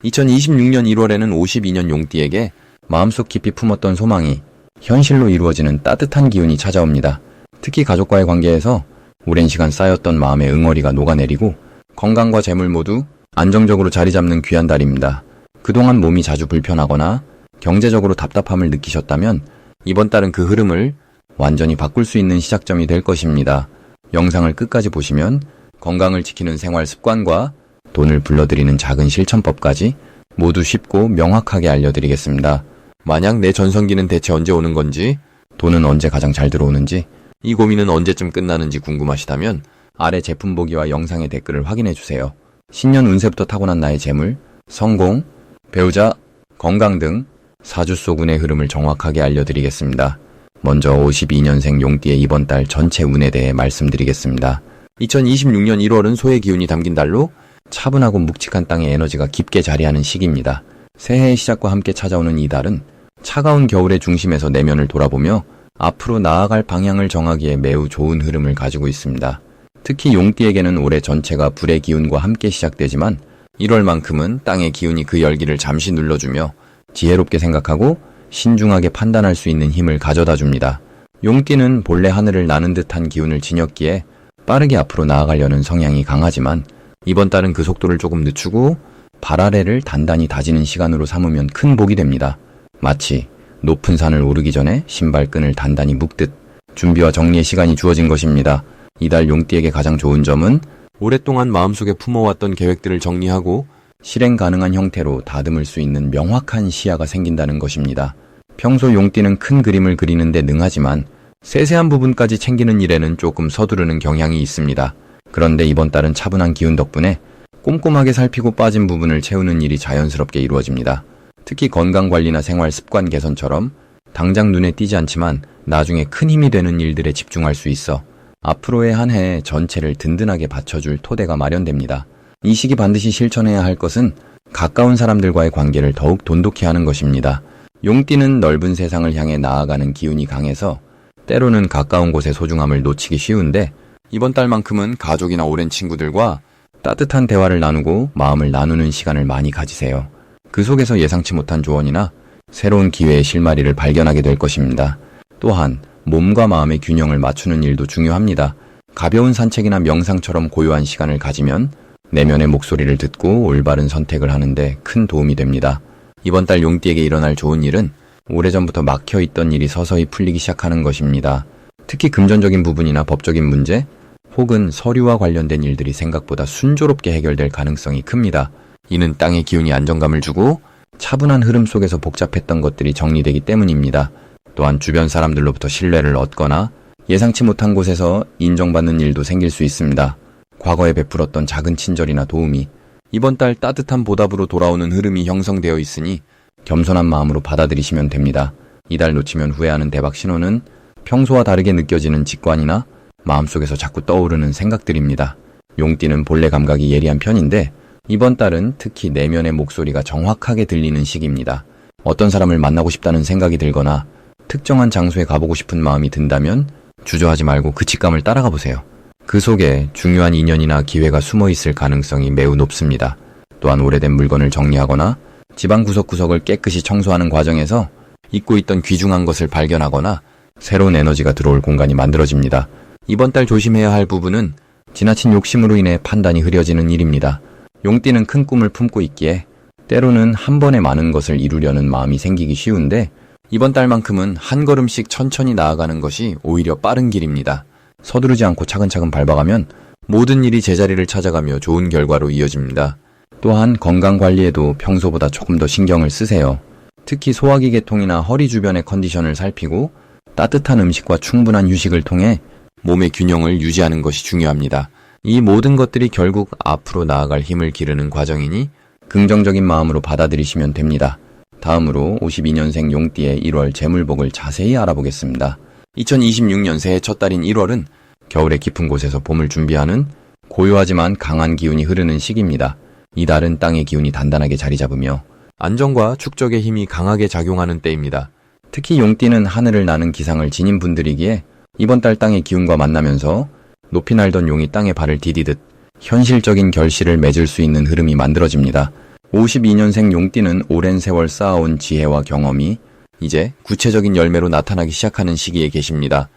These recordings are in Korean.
2026년 1월에는 52년 용띠에게 마음속 깊이 품었던 소망이 현실로 이루어지는 따뜻한 기운이 찾아옵니다. 특히 가족과의 관계에서 오랜 시간 쌓였던 마음의 응어리가 녹아내리고 건강과 재물 모두 안정적으로 자리 잡는 귀한 달입니다. 그동안 몸이 자주 불편하거나 경제적으로 답답함을 느끼셨다면 이번 달은 그 흐름을 완전히 바꿀 수 있는 시작점이 될 것입니다. 영상을 끝까지 보시면 건강을 지키는 생활 습관과 돈을 불러들이는 작은 실천법까지 모두 쉽고 명확하게 알려드리겠습니다. 만약 내 전성기는 대체 언제 오는 건지, 돈은 언제 가장 잘 들어오는지, 이 고민은 언제쯤 끝나는지 궁금하시다면 아래 제품 보기와 영상의 댓글을 확인해주세요. 신년 운세부터 타고난 나의 재물, 성공, 배우자, 건강 등 사주속 운의 흐름을 정확하게 알려드리겠습니다. 먼저 52년생 용띠의 이번 달 전체 운에 대해 말씀드리겠습니다. 2026년 1월은 소의 기운이 담긴 달로 차분하고 묵직한 땅의 에너지가 깊게 자리하는 시기입니다. 새해의 시작과 함께 찾아오는 이 달은 차가운 겨울의 중심에서 내면을 돌아보며 앞으로 나아갈 방향을 정하기에 매우 좋은 흐름을 가지고 있습니다. 특히 용띠에게는 올해 전체가 불의 기운과 함께 시작되지만 1월만큼은 땅의 기운이 그 열기를 잠시 눌러주며 지혜롭게 생각하고 신중하게 판단할 수 있는 힘을 가져다 줍니다. 용띠는 본래 하늘을 나는 듯한 기운을 지녔기에 빠르게 앞으로 나아가려는 성향이 강하지만 이번 달은 그 속도를 조금 늦추고 발 아래를 단단히 다지는 시간으로 삼으면 큰 복이 됩니다. 마치 높은 산을 오르기 전에 신발끈을 단단히 묶듯 준비와 정리의 시간이 주어진 것입니다. 이달 용띠에게 가장 좋은 점은 오랫동안 마음속에 품어왔던 계획들을 정리하고 실행 가능한 형태로 다듬을 수 있는 명확한 시야가 생긴다는 것입니다. 평소 용띠는 큰 그림을 그리는 데 능하지만 세세한 부분까지 챙기는 일에는 조금 서두르는 경향이 있습니다. 그런데 이번 달은 차분한 기운 덕분에 꼼꼼하게 살피고 빠진 부분을 채우는 일이 자연스럽게 이루어집니다. 특히 건강관리나 생활 습관 개선처럼 당장 눈에 띄지 않지만 나중에 큰 힘이 되는 일들에 집중할 수 있어 앞으로의 한 해 전체를 든든하게 받쳐줄 토대가 마련됩니다. 이 시기 반드시 실천해야 할 것은 가까운 사람들과의 관계를 더욱 돈독히 하는 것입니다. 용띠는 넓은 세상을 향해 나아가는 기운이 강해서 때로는 가까운 곳의 소중함을 놓치기 쉬운데 이번 달만큼은 가족이나 오랜 친구들과 따뜻한 대화를 나누고 마음을 나누는 시간을 많이 가지세요. 그 속에서 예상치 못한 조언이나 새로운 기회의 실마리를 발견하게 될 것입니다. 또한 몸과 마음의 균형을 맞추는 일도 중요합니다. 가벼운 산책이나 명상처럼 고요한 시간을 가지면 내면의 목소리를 듣고 올바른 선택을 하는데 큰 도움이 됩니다. 이번 달 용띠에게 일어날 좋은 일은 오래전부터 막혀있던 일이 서서히 풀리기 시작하는 것입니다. 특히 금전적인 부분이나 법적인 문제, 혹은 서류와 관련된 일들이 생각보다 순조롭게 해결될 가능성이 큽니다. 이는 땅의 기운이 안정감을 주고 차분한 흐름 속에서 복잡했던 것들이 정리되기 때문입니다. 또한 주변 사람들로부터 신뢰를 얻거나 예상치 못한 곳에서 인정받는 일도 생길 수 있습니다. 과거에 베풀었던 작은 친절이나 도움이 이번 달 따뜻한 보답으로 돌아오는 흐름이 형성되어 있으니 겸손한 마음으로 받아들이시면 됩니다. 이달 놓치면 후회하는 대박 신호는 평소와 다르게 느껴지는 직관이나 마음속에서 자꾸 떠오르는 생각들입니다. 용띠는 본래 감각이 예리한 편인데 이번 달은 특히 내면의 목소리가 정확하게 들리는 시기입니다. 어떤 사람을 만나고 싶다는 생각이 들거나 특정한 장소에 가보고 싶은 마음이 든다면 주저하지 말고 그 직감을 따라가 보세요. 그 속에 중요한 인연이나 기회가 숨어 있을 가능성이 매우 높습니다. 또한 오래된 물건을 정리하거나 집안 구석구석을 깨끗이 청소하는 과정에서 잊고 있던 귀중한 것을 발견하거나 새로운 에너지가 들어올 공간이 만들어집니다. 이번 달 조심해야 할 부분은 지나친 욕심으로 인해 판단이 흐려지는 일입니다. 용띠는 큰 꿈을 품고 있기에 때로는 한 번에 많은 것을 이루려는 마음이 생기기 쉬운데 이번 달만큼은 한 걸음씩 천천히 나아가는 것이 오히려 빠른 길입니다. 서두르지 않고 차근차근 밟아가면 모든 일이 제자리를 찾아가며 좋은 결과로 이어집니다. 또한 건강관리에도 평소보다 조금 더 신경을 쓰세요. 특히 소화기 계통이나 허리 주변의 컨디션을 살피고 따뜻한 음식과 충분한 휴식을 통해 몸의 균형을 유지하는 것이 중요합니다. 이 모든 것들이 결국 앞으로 나아갈 힘을 기르는 과정이니 긍정적인 마음으로 받아들이시면 됩니다. 다음으로 52년생 용띠의 1월 재물복을 자세히 알아보겠습니다. 2026년 새해 첫 달인 1월은 겨울의 깊은 곳에서 봄을 준비하는 고요하지만 강한 기운이 흐르는 시기입니다. 이 달은 땅의 기운이 단단하게 자리 잡으며 안정과 축적의 힘이 강하게 작용하는 때입니다. 특히 용띠는 하늘을 나는 기상을 지닌 분들이기에 이번 달 땅의 기운과 만나면서 높이 날던 용이 땅에 발을 디디듯 현실적인 결실을 맺을 수 있는 흐름이 만들어집니다. 52년생 용띠는 오랜 세월 쌓아온 지혜와 경험이 이제 구체적인 열매로 나타나기 시작하는 시기에 계십니다.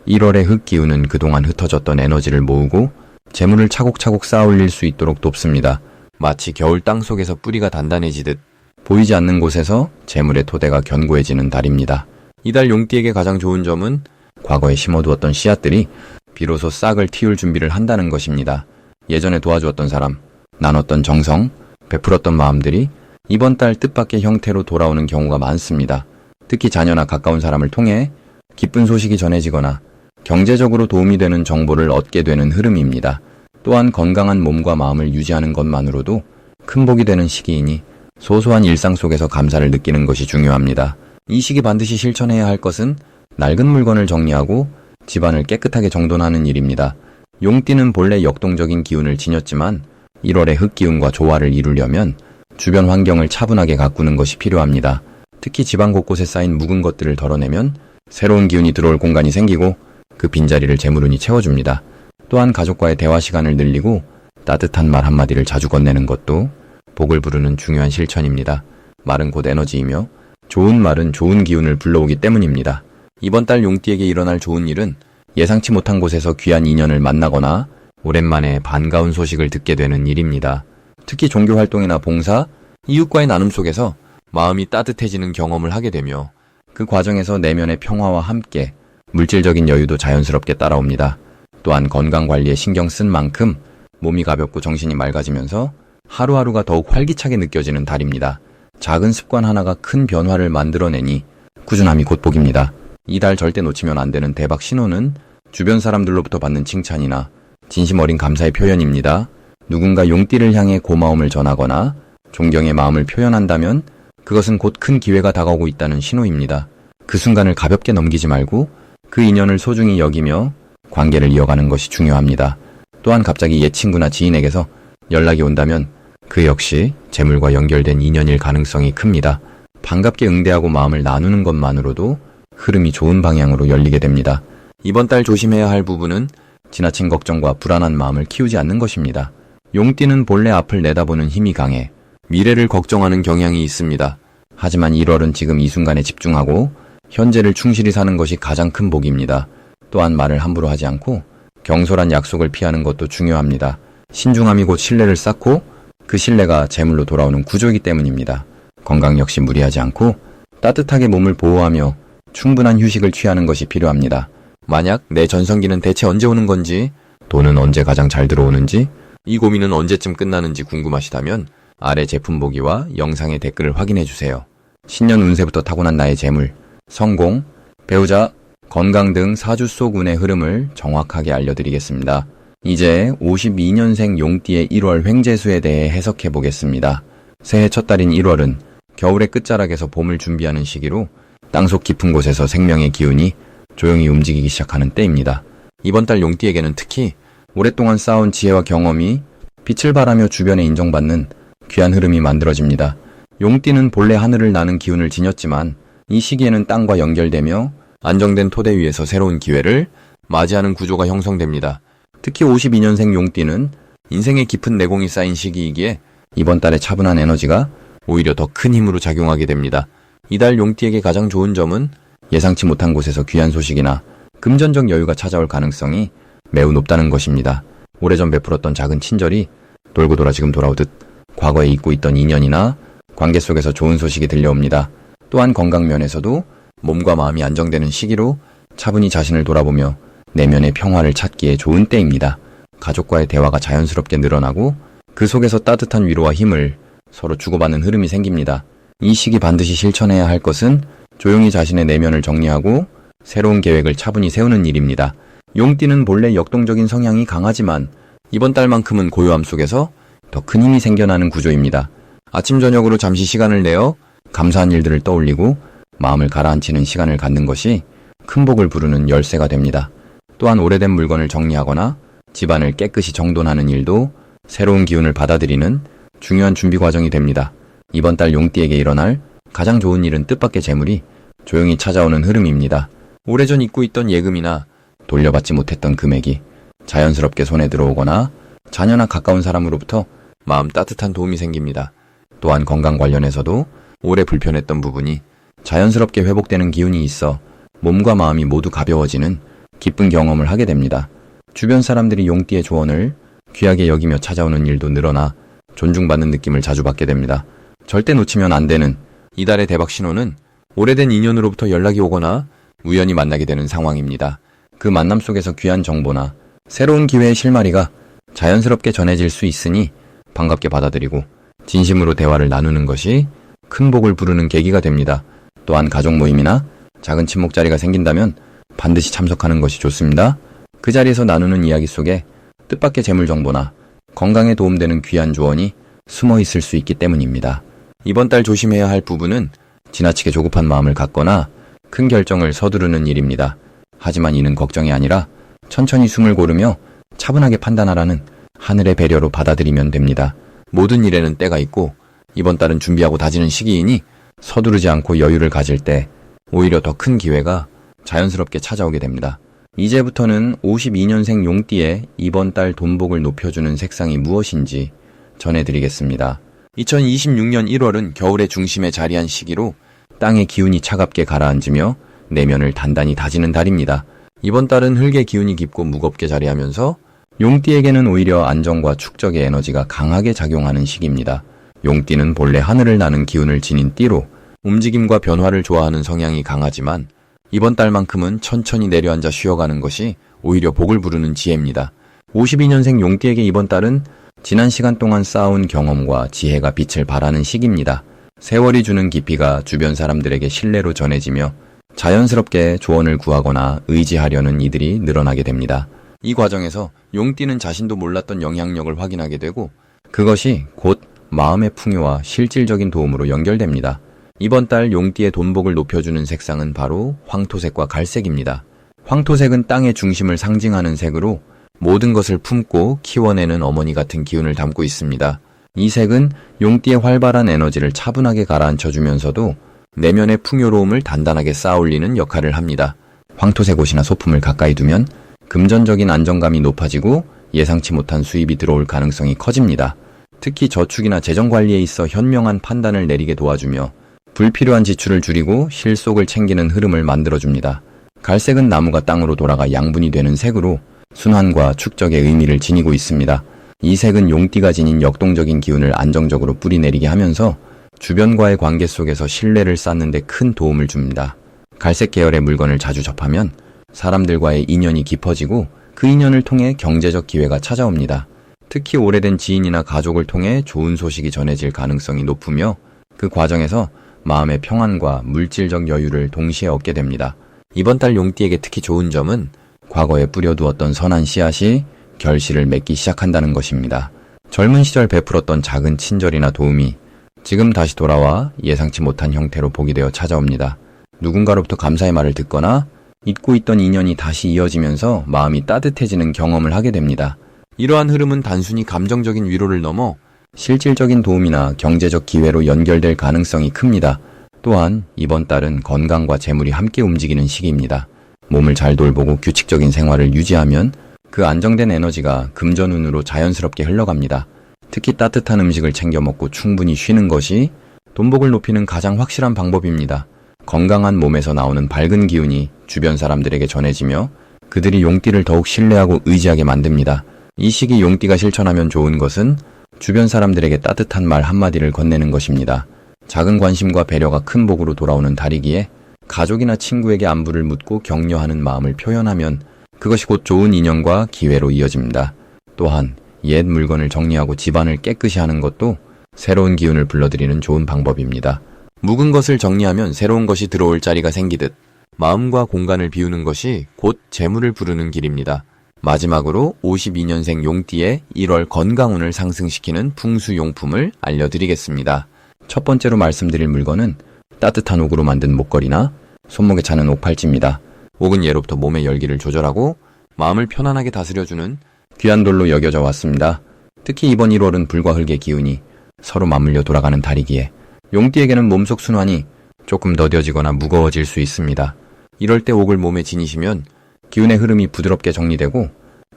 1월의 흙기운은 그동안 흩어졌던 에너지를 모으고 재물을 차곡차곡 쌓아올릴 수 있도록 돕습니다. 마치 겨울 땅 속에서 뿌리가 단단해지듯 보이지 않는 곳에서 재물의 토대가 견고해지는 달입니다. 이달 용띠에게 가장 좋은 점은 과거에 심어두었던 씨앗들이 비로소 싹을 틔울 준비를 한다는 것입니다. 예전에 도와주었던 사람, 나눴던 정성, 베풀었던 마음들이 이번 달 뜻밖의 형태로 돌아오는 경우가 많습니다. 특히 자녀나 가까운 사람을 통해 기쁜 소식이 전해지거나 경제적으로 도움이 되는 정보를 얻게 되는 흐름입니다. 또한 건강한 몸과 마음을 유지하는 것만으로도 큰 복이 되는 시기이니 소소한 일상 속에서 감사를 느끼는 것이 중요합니다. 이 시기 반드시 실천해야 할 것은 낡은 물건을 정리하고 집안을 깨끗하게 정돈하는 일입니다. 용띠는 본래 역동적인 기운을 지녔지만 1월의 흙기운과 조화를 이루려면 주변 환경을 차분하게 가꾸는 것이 필요합니다. 특히 집안 곳곳에 쌓인 묵은 것들을 덜어내면 새로운 기운이 들어올 공간이 생기고 그 빈자리를 재물운이 채워줍니다. 또한 가족과의 대화 시간을 늘리고 따뜻한 말 한마디를 자주 건네는 것도 복을 부르는 중요한 실천입니다. 말은 곧 에너지이며 좋은 말은 좋은 기운을 불러오기 때문입니다. 이번 달 용띠에게 일어날 좋은 일은 예상치 못한 곳에서 귀한 인연을 만나거나 오랜만에 반가운 소식을 듣게 되는 일입니다. 특히 종교 활동이나 봉사, 이웃과의 나눔 속에서 마음이 따뜻해지는 경험을 하게 되며 그 과정에서 내면의 평화와 함께 물질적인 여유도 자연스럽게 따라옵니다. 또한 건강관리에 신경 쓴 만큼 몸이 가볍고 정신이 맑아지면서 하루하루가 더욱 활기차게 느껴지는 달입니다. 작은 습관 하나가 큰 변화를 만들어내니 꾸준함이 곧 복입니다. 이 달 절대 놓치면 안 되는 대박 신호는 주변 사람들로부터 받는 칭찬이나 진심 어린 감사의 표현입니다. 누군가 용띠를 향해 고마움을 전하거나 존경의 마음을 표현한다면 그것은 곧 큰 기회가 다가오고 있다는 신호입니다. 그 순간을 가볍게 넘기지 말고 그 인연을 소중히 여기며 관계를 이어가는 것이 중요합니다. 또한 갑자기 옛 친구나 지인에게서 연락이 온다면 그 역시 재물과 연결된 인연일 가능성이 큽니다. 반갑게 응대하고 마음을 나누는 것만으로도 흐름이 좋은 방향으로 열리게 됩니다. 이번 달 조심해야 할 부분은 지나친 걱정과 불안한 마음을 키우지 않는 것입니다. 용띠는 본래 앞을 내다보는 힘이 강해 미래를 걱정하는 경향이 있습니다. 하지만 1월은 지금 이 순간에 집중하고 현재를 충실히 사는 것이 가장 큰 복입니다. 또한 말을 함부로 하지 않고 경솔한 약속을 피하는 것도 중요합니다. 신중함이 곧 신뢰를 쌓고 그 신뢰가 재물로 돌아오는 구조이기 때문입니다. 건강 역시 무리하지 않고 따뜻하게 몸을 보호하며 충분한 휴식을 취하는 것이 필요합니다. 만약 내 전성기는 대체 언제 오는 건지, 돈은 언제 가장 잘 들어오는지, 이 고민은 언제쯤 끝나는지 궁금하시다면 아래 제품 보기와 영상의 댓글을 확인해주세요. 신년 운세부터 타고난 나의 재물, 성공, 배우자, 건강 등 사주 속 운의 흐름을 정확하게 알려드리겠습니다. 이제 52년생 용띠의 1월 횡재수에 대해 해석해 보겠습니다. 새해 첫 달인 1월은 겨울의 끝자락에서 봄을 준비하는 시기로 땅속 깊은 곳에서 생명의 기운이 조용히 움직이기 시작하는 때입니다. 이번 달 용띠에게는 특히 오랫동안 쌓아온 지혜와 경험이 빛을 발하며 주변에 인정받는 귀한 흐름이 만들어집니다. 용띠는 본래 하늘을 나는 기운을 지녔지만 이 시기에는 땅과 연결되며 안정된 토대 위에서 새로운 기회를 맞이하는 구조가 형성됩니다. 특히 52년생 용띠는 인생의 깊은 내공이 쌓인 시기이기에 이번 달의 차분한 에너지가 오히려 더 큰 힘으로 작용하게 됩니다. 이달 용띠에게 가장 좋은 점은 예상치 못한 곳에서 귀한 소식이나 금전적 여유가 찾아올 가능성이 매우 높다는 것입니다. 오래전 베풀었던 작은 친절이 돌고 돌아 지금 돌아오듯 과거에 잊고 있던 인연이나 관계 속에서 좋은 소식이 들려옵니다. 또한 건강 면에서도 몸과 마음이 안정되는 시기로 차분히 자신을 돌아보며 내면의 평화를 찾기에 좋은 때입니다. 가족과의 대화가 자연스럽게 늘어나고 그 속에서 따뜻한 위로와 힘을 서로 주고받는 흐름이 생깁니다. 이 시기 반드시 실천해야 할 것은 조용히 자신의 내면을 정리하고 새로운 계획을 차분히 세우는 일입니다. 용띠는 본래 역동적인 성향이 강하지만 이번 달만큼은 고요함 속에서 더 큰 힘이 생겨나는 구조입니다. 아침 저녁으로 잠시 시간을 내어 감사한 일들을 떠올리고 마음을 가라앉히는 시간을 갖는 것이 큰 복을 부르는 열쇠가 됩니다. 또한 오래된 물건을 정리하거나 집안을 깨끗이 정돈하는 일도 새로운 기운을 받아들이는 중요한 준비 과정이 됩니다. 이번 달 용띠에게 일어날 가장 좋은 일은 뜻밖의 재물이 조용히 찾아오는 흐름입니다. 오래전 잊고 있던 예금이나 돌려받지 못했던 금액이 자연스럽게 손에 들어오거나 자녀나 가까운 사람으로부터 마음 따뜻한 도움이 생깁니다. 또한 건강 관련해서도 오래 불편했던 부분이 자연스럽게 회복되는 기운이 있어 몸과 마음이 모두 가벼워지는 기쁜 경험을 하게 됩니다. 주변 사람들이 용띠의 조언을 귀하게 여기며 찾아오는 일도 늘어나 존중받는 느낌을 자주 받게 됩니다. 절대 놓치면 안 되는 이달의 대박 신호는 오래된 인연으로부터 연락이 오거나 우연히 만나게 되는 상황입니다. 그 만남 속에서 귀한 정보나 새로운 기회의 실마리가 자연스럽게 전해질 수 있으니 반갑게 받아들이고 진심으로 대화를 나누는 것이 큰 복을 부르는 계기가 됩니다. 또한 가족 모임이나 작은 친목 자리가 생긴다면 반드시 참석하는 것이 좋습니다. 그 자리에서 나누는 이야기 속에 뜻밖의 재물 정보나 건강에 도움되는 귀한 조언이 숨어 있을 수 있기 때문입니다. 이번 달 조심해야 할 부분은 지나치게 조급한 마음을 갖거나 큰 결정을 서두르는 일입니다. 하지만 이는 걱정이 아니라 천천히 숨을 고르며 차분하게 판단하라는 하늘의 배려로 받아들이면 됩니다. 모든 일에는 때가 있고 이번 달은 준비하고 다지는 시기이니 서두르지 않고 여유를 가질 때 오히려 더 큰 기회가 자연스럽게 찾아오게 됩니다. 이제부터는 52년생 용띠의 이번 달 돈복을 높여주는 색상이 무엇인지 전해드리겠습니다. 2026년 1월은 겨울의 중심에 자리한 시기로 땅의 기운이 차갑게 가라앉으며 내면을 단단히 다지는 달입니다. 이번 달은 흙의 기운이 깊고 무겁게 자리하면서 용띠에게는 오히려 안정과 축적의 에너지가 강하게 작용하는 시기입니다. 용띠는 본래 하늘을 나는 기운을 지닌 띠로 움직임과 변화를 좋아하는 성향이 강하지만 이번 달만큼은 천천히 내려앉아 쉬어가는 것이 오히려 복을 부르는 지혜입니다. 52년생 용띠에게 이번 달은 지난 시간 동안 쌓아온 경험과 지혜가 빛을 발하는 시기입니다. 세월이 주는 깊이가 주변 사람들에게 신뢰로 전해지며 자연스럽게 조언을 구하거나 의지하려는 이들이 늘어나게 됩니다. 이 과정에서 용띠는 자신도 몰랐던 영향력을 확인하게 되고 그것이 곧 마음의 풍요와 실질적인 도움으로 연결됩니다. 이번 달 용띠의 돈복을 높여주는 색상은 바로 황토색과 갈색입니다. 황토색은 땅의 중심을 상징하는 색으로 모든 것을 품고 키워내는 어머니 같은 기운을 담고 있습니다. 이 색은 용띠의 활발한 에너지를 차분하게 가라앉혀주면서도 내면의 풍요로움을 단단하게 쌓아올리는 역할을 합니다. 황토색 옷이나 소품을 가까이 두면 금전적인 안정감이 높아지고 예상치 못한 수입이 들어올 가능성이 커집니다. 특히 저축이나 재정 관리에 있어 현명한 판단을 내리게 도와주며 불필요한 지출을 줄이고 실속을 챙기는 흐름을 만들어줍니다. 갈색은 나무가 땅으로 돌아가 양분이 되는 색으로 순환과 축적의 의미를 지니고 있습니다. 이 색은 용띠가 지닌 역동적인 기운을 안정적으로 뿌리내리게 하면서 주변과의 관계 속에서 신뢰를 쌓는 데 큰 도움을 줍니다. 갈색 계열의 물건을 자주 접하면 사람들과의 인연이 깊어지고 그 인연을 통해 경제적 기회가 찾아옵니다. 특히 오래된 지인이나 가족을 통해 좋은 소식이 전해질 가능성이 높으며 그 과정에서 마음의 평안과 물질적 여유를 동시에 얻게 됩니다. 이번 달 용띠에게 특히 좋은 점은 과거에 뿌려두었던 선한 씨앗이 결실을 맺기 시작한다는 것입니다. 젊은 시절 베풀었던 작은 친절이나 도움이 지금 다시 돌아와 예상치 못한 형태로 복이 되어 찾아옵니다. 누군가로부터 감사의 말을 듣거나 잊고 있던 인연이 다시 이어지면서 마음이 따뜻해지는 경험을 하게 됩니다. 이러한 흐름은 단순히 감정적인 위로를 넘어 실질적인 도움이나 경제적 기회로 연결될 가능성이 큽니다. 또한 이번 달은 건강과 재물이 함께 움직이는 시기입니다. 몸을 잘 돌보고 규칙적인 생활을 유지하면 그 안정된 에너지가 금전운으로 자연스럽게 흘러갑니다. 특히 따뜻한 음식을 챙겨 먹고 충분히 쉬는 것이 돈복을 높이는 가장 확실한 방법입니다. 건강한 몸에서 나오는 밝은 기운이 주변 사람들에게 전해지며 그들이 용띠를 더욱 신뢰하고 의지하게 만듭니다. 이 시기 용띠가 실천하면 좋은 것은 주변 사람들에게 따뜻한 말 한마디를 건네는 것입니다. 작은 관심과 배려가 큰 복으로 돌아오는 달이기에 가족이나 친구에게 안부를 묻고 격려하는 마음을 표현하면 그것이 곧 좋은 인연과 기회로 이어집니다. 또한 옛 물건을 정리하고 집안을 깨끗이 하는 것도 새로운 기운을 불러들이는 좋은 방법입니다. 묵은 것을 정리하면 새로운 것이 들어올 자리가 생기듯 마음과 공간을 비우는 것이 곧 재물을 부르는 길입니다. 마지막으로 52년생 용띠의 1월 건강운을 상승시키는 풍수용품을 알려드리겠습니다. 첫 번째로 말씀드릴 물건은 따뜻한 옥으로 만든 목걸이나 손목에 차는 옥팔찌입니다. 옥은 예로부터 몸의 열기를 조절하고 마음을 편안하게 다스려주는 귀한 돌로 여겨져 왔습니다. 특히 이번 1월은 불과 흙의 기운이 서로 맞물려 돌아가는 달이기에 용띠에게는 몸속 순환이 조금 더뎌지거나 무거워질 수 있습니다. 이럴 때 옥을 몸에 지니시면 기운의 흐름이 부드럽게 정리되고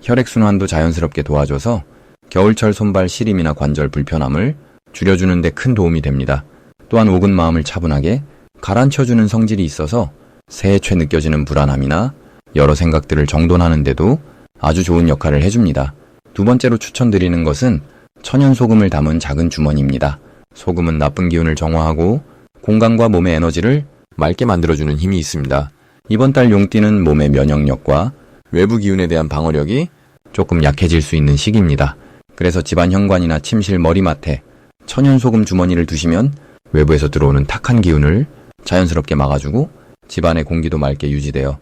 혈액순환도 자연스럽게 도와줘서 겨울철 손발 시림이나 관절 불편함을 줄여주는 데 큰 도움이 됩니다. 또한 옥은 마음을 차분하게 가라앉혀주는 성질이 있어서 새해 초 느껴지는 불안함이나 여러 생각들을 정돈하는데도 아주 좋은 역할을 해줍니다. 두 번째로 추천드리는 것은 천연 소금을 담은 작은 주머니입니다. 소금은 나쁜 기운을 정화하고 공간과 몸의 에너지를 맑게 만들어주는 힘이 있습니다. 이번 달 용띠는 몸의 면역력과 외부 기운에 대한 방어력이 조금 약해질 수 있는 시기입니다. 그래서 집안 현관이나 침실 머리맡에 천연 소금 주머니를 두시면 외부에서 들어오는 탁한 기운을 자연스럽게 막아주고 집안의 공기도 맑게 유지되어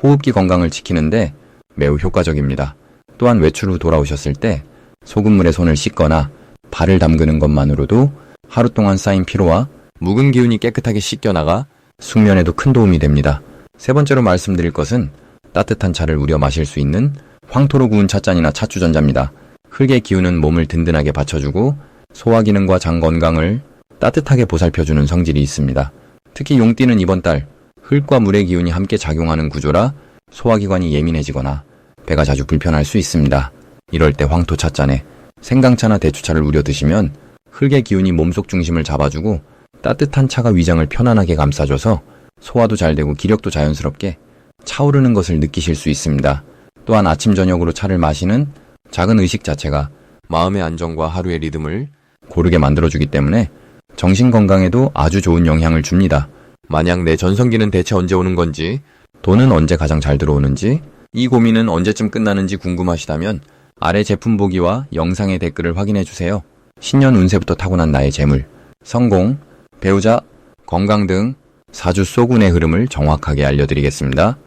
호흡기 건강을 지키는데 매우 효과적입니다. 또한 외출 후 돌아오셨을 때 소금물에 손을 씻거나 발을 담그는 것만으로도 하루 동안 쌓인 피로와 묵은 기운이 깨끗하게 씻겨나가 숙면에도 큰 도움이 됩니다. 세 번째로 말씀드릴 것은 따뜻한 차를 우려 마실 수 있는 황토로 구운 찻잔이나 찻주전자입니다. 흙의 기운은 몸을 든든하게 받쳐주고 소화기능과 장 건강을 따뜻하게 보살펴주는 성질이 있습니다. 특히 용띠는 이번 달 흙과 물의 기운이 함께 작용하는 구조라 소화기관이 예민해지거나 배가 자주 불편할 수 있습니다. 이럴 때 황토 찻잔에 생강차나 대추차를 우려 드시면 흙의 기운이 몸속 중심을 잡아주고 따뜻한 차가 위장을 편안하게 감싸줘서 소화도 잘 되고 기력도 자연스럽게 차오르는 것을 느끼실 수 있습니다. 또한 아침 저녁으로 차를 마시는 작은 의식 자체가 마음의 안정과 하루의 리듬을 고르게 만들어주기 때문에 정신 건강에도 아주 좋은 영향을 줍니다. 만약 내 전성기는 대체 언제 오는 건지, 돈은 언제 가장 잘 들어오는지, 이 고민은 언제쯤 끝나는지 궁금하시다면 아래 제품 보기와 영상의 댓글을 확인해주세요. 신년 운세부터 타고난 나의 재물, 성공, 배우자, 건강 등 4주 쏘군의 흐름을 정확하게 알려드리겠습니다.